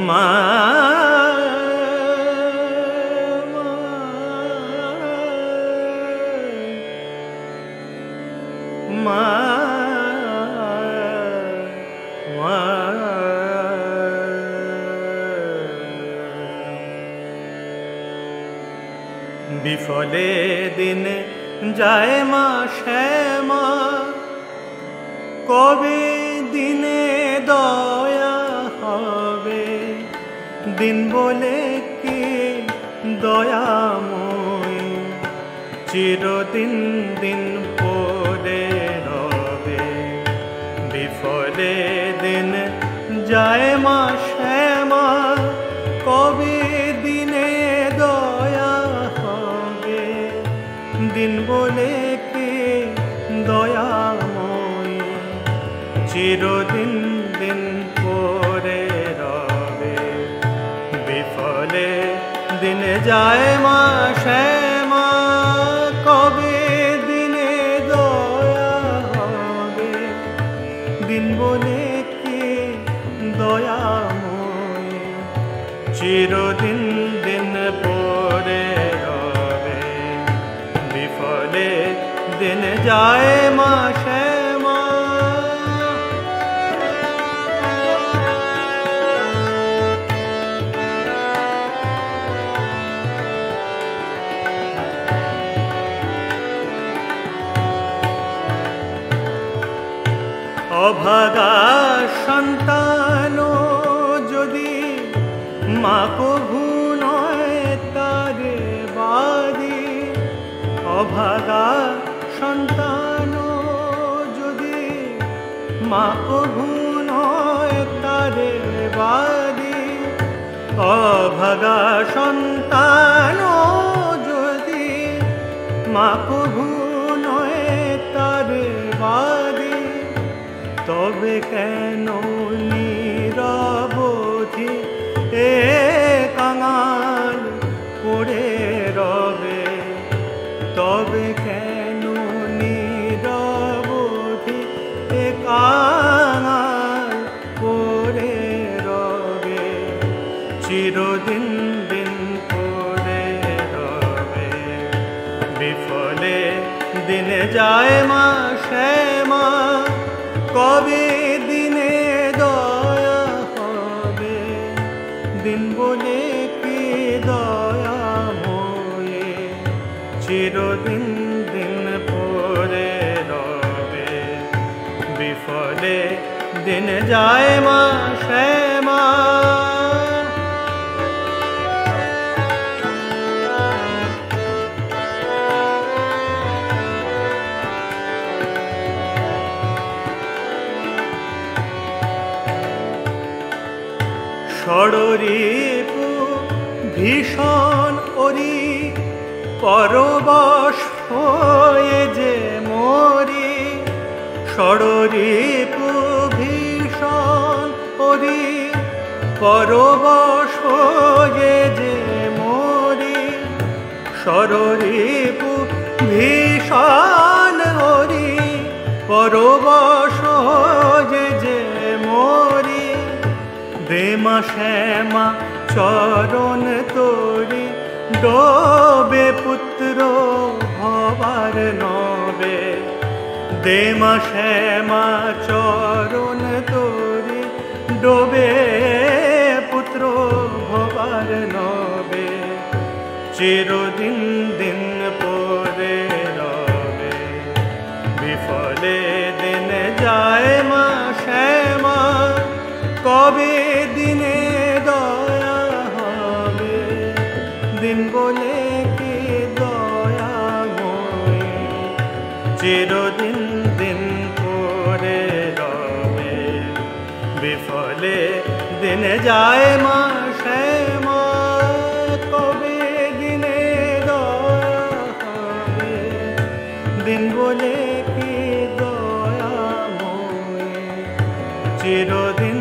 মা মা বিফলে দিন যায় মা শ্যামা, কবে দিনে দয়া হবে? দিন বলে কি দয়াময় চিরদিন দিন পড়ে রবে। বিফলে দিন যায় মা শ্যামা, কবে দিনে দয়া হবে? দিন বলে কি দয়াময় চিরদিন দিন পড়ে রবে। বিফলে দিন যায় মা শ্যামা, কবে দিনে দয়া হবে? দিন বলে কি দয়াময় চিরদিন দিন পড়ে রবে। বিফলে দিন যায় মা শ্যামা। অভাগা সন্তান যদি মা কভু নয় তারে বাড়ি, অভাগা সন্তান যদি মা কভু নয় তারে বাড়ি, অভাগা সন্তান যদি মা কভু নয় তারে বাড়ি, তবে কেন নিরবধি এ কাঙাল পড়ে রবে? তবে কেন নিরবধি এ কাঙাল পড়ে রবে? চিরদিন দিন পড়ে রবে। বিফলে দিনে যায় মা শ্যামা, কবে দিনে দয়া হবে? দিন বলে কি দয়াময় চিরদিন দিন পড়ে রবে। বিফলে দিন যায় মা শ্যামা। ষড়রিপু ভীষণ ওরি পরবশ হয়ে যে মরি, ষড়রিপু ভীষণ ওরি পরবশ হয়ে যে মরি, ষড়রিপু ভীষণ ওরি পরবশ হয়ে যে মরি। দে মা শ্যামা চরণ তোরি, ডোবে পুত্র ভবার নবে। দে মা শ্যামা চরণ তোরি, ডোবে পুত্র ভবার নবে। চিরদিন দিন পড়ে রবে। বিফলে দিন যায় মা শ্যামা, কবে দিনে দয়া হবে? দিন বলে কি দয়াময় চিরদিন দিন পড়ে রবে। বিফলে দিন যায় মা শ্যামা, কবে দিনে দয়া হবে? দিন বলে কি দয়াময় চিরদিন